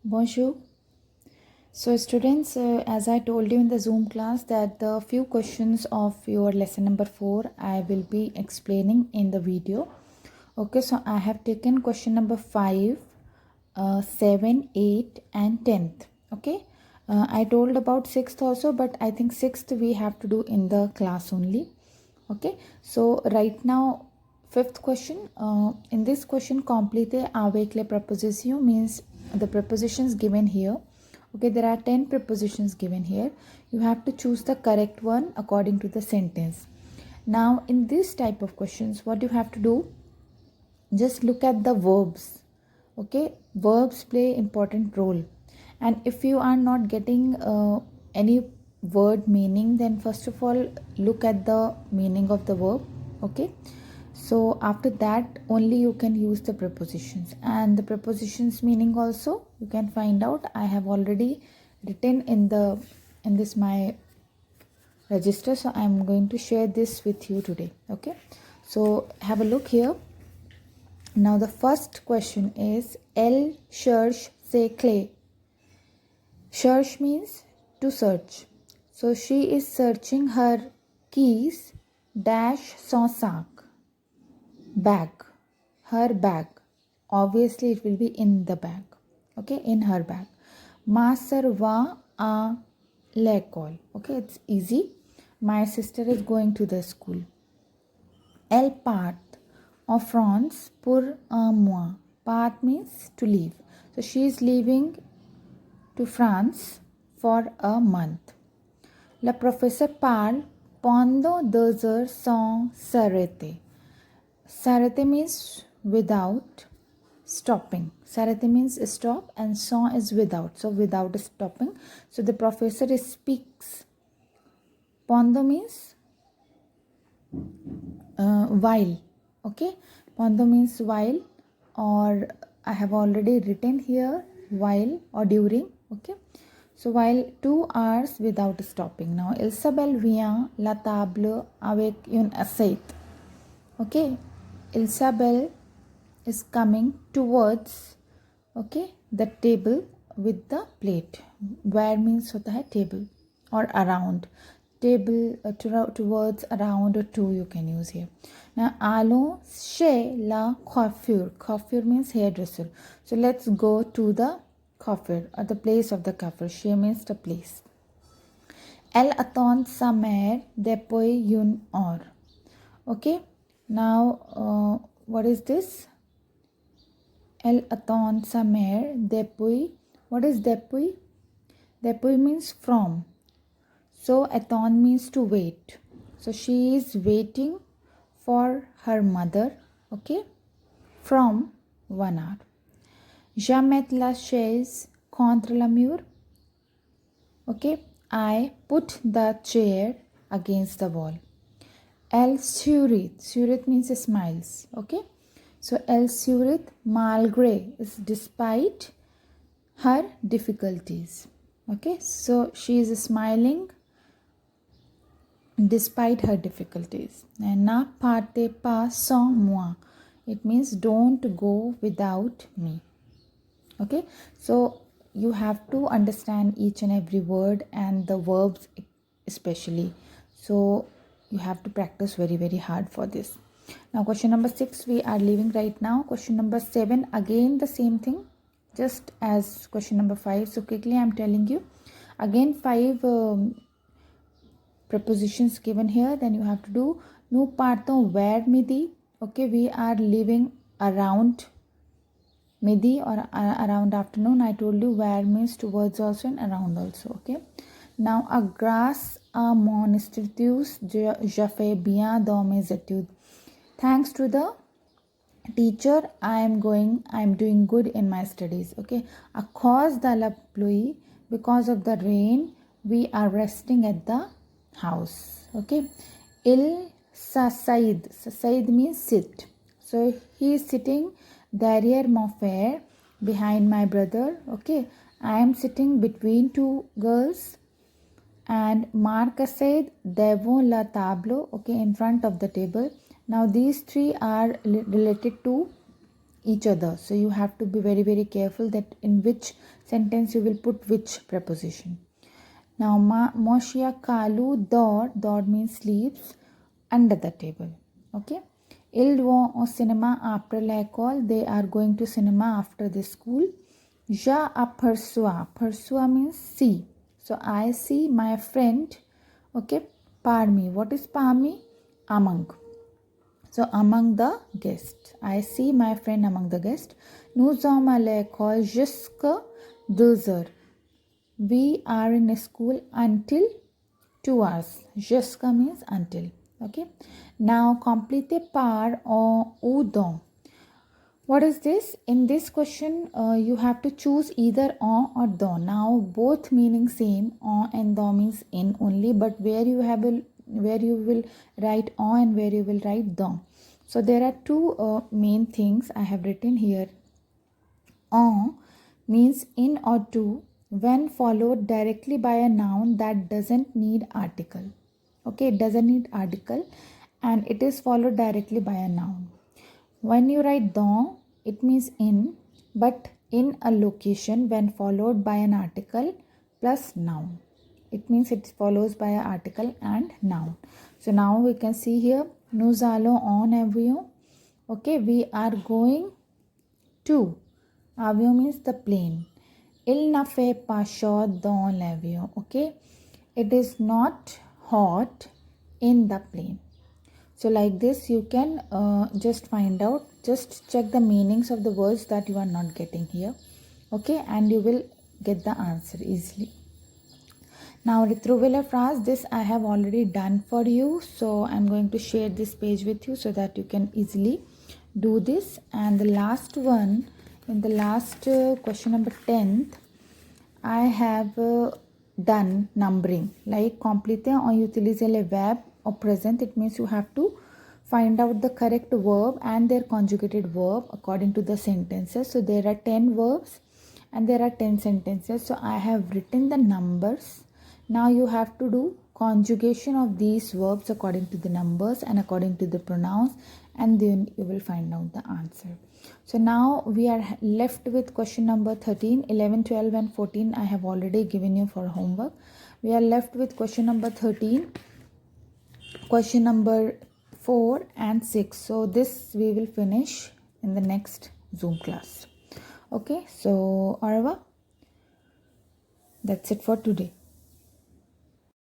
Bonjour. So, students, as I told you in the Zoom class, that the few questions of your lesson number 4 I will be explaining in the video. Okay, so I have taken question number 5, 7, 8, and 10th. Okay, I told about 6th also, but I think 6th we have to do in the class only. Okay, so right now, fifth question. In this question, complete avec les prepositions means the prepositions given here. Okay, there are 10 prepositions given here. You have to choose the correct one according to the sentence. Now, in this type of questions, what you have to do, just look at the verbs. Okay, verbs play important role, and if you are not getting any word meaning, then first of all look at the meaning of the verb. Okay, so after that only you can use the prepositions, and the prepositions meaning also you can find out. I have already written in this my register, so I am going to share this with you today. Okay, so have a look here. Now the first question is, Elle cherche ses clés. Cherche means to search. So she is searching her keys dash son sac. Bag. Her bag. Obviously it will be in the bag. Okay, in her bag. Ma sœur va à l'école. Okay, it's easy. My sister is going to the school. Elle part en France pour un mois. Part means to leave. So she is leaving to France for a month. Le professeur parle pendant 2 heures sans s'arrêter. S'arrêter means without stopping. S'arrêter means stop, and sans is without. So without stopping. So the professor speaks. Pendant means while. Okay, pendant means while, or I have already written here while or during. Okay, so while 2 hours without stopping. Now Isabelle vient la table avec une assiette. Okay, Isabelle is coming towards, okay, the table with the plate. Where means hota hai table, or around. Table towards, around, or to you can use here. Now allons chez la coiffure. Coiffure means hairdresser. So let's go to the coiffure, or the place of the coiffure. Chez means the place. Elle attend sa mère depuis une heure. Okay, now what is this? Elle attend sa mère depuis. What is depuis? Depuis means from. So attend means to wait. So she is waiting for her mother, okay, from 1 hour. Je mets la chaise contre le mur. Okay, I put the chair against the wall. Elle sourit. Sourit means smiles. Okay, so elle sourit malgré is despite her difficulties. Okay, so she is smiling despite her difficulties. And na partez pas sans moi. It means don't go without me. Okay, so you have to understand each and every word and the verbs especially. So you have to practice very hard for this. Now question number 6 we are leaving right now. Question number 7, again the same thing, just as question number 5. So quickly I am telling you again 5 prepositions given here. Then you have to do nous partons vers midi. Okay, we are leaving around midi or around afternoon. I told you where means towards also and around also. Okay, now grâce à mon institut je fais bien dans mes études. Thanks to the teacher I am doing good in my studies. Okay, à cause de la pluie, because of the rain, we are resting at the house. Okay, il s'asseyed means sit. So he is sitting derrière mon frère, behind my brother. Okay, I am sitting between 2 girls. And Marc said devant la table. Okay, in front of the table. Now these 3 are related to each other. So you have to be very, very careful that in which sentence you will put which preposition. Now, Moshia Kalu Dor means sleeps under the table. Okay. Ils vont au cinéma après l'école. They are going to cinema after the school. Perçois means see. So I see my friend. Okay. Parmi. What is parmi? Among. So among the guests. I see my friend among the guests. Nous sommes à l'école jusqu'à 2 heures. We are in a school until 2 hours. Jusqu'à means until. Okay. Now complétez par en ou dans. What is this? In this question, you have to choose either en or dans. Now both meaning same. En and dans means in only, but where you will write en and where you will write dans. So there are two main things I have written here. En means in or to when followed directly by a noun that doesn't need article. Okay, it doesn't need article and it is followed directly by a noun. When you write dans, it means in, but in a location when followed by an article plus noun. It means it follows by an article and noun. So now we can see here, nous allons en avion. Okay, we are going to. Avion means the plane. Il ne fait pas chaud dans l'avion. Okay, it is not hot in the plane. So like this you can just find out, just check the meanings of the words that you are not getting here. Okay, and you will get the answer easily. Now retrouver la phrase, this I have already done for you. So I'm going to share this page with you so that you can easily do this. And the last one, in the last question number 10th, I have done numbering. Like compléter en utiliser le verbe au present. It means you have to find out the correct verb and their conjugated verb according to the sentences. So there are 10 verbs and there are 10 sentences. So I have written the numbers. Now you have to do conjugation of these verbs according to the numbers and according to the pronouns, and then you will find out the answer. So now we are left with question number 13, 11, 12 and 14 I have already given you for homework. We are left with question number 13, question number 4 and 6. So this we will finish in the next Zoom class. Okay, so au revoir. That's it for today.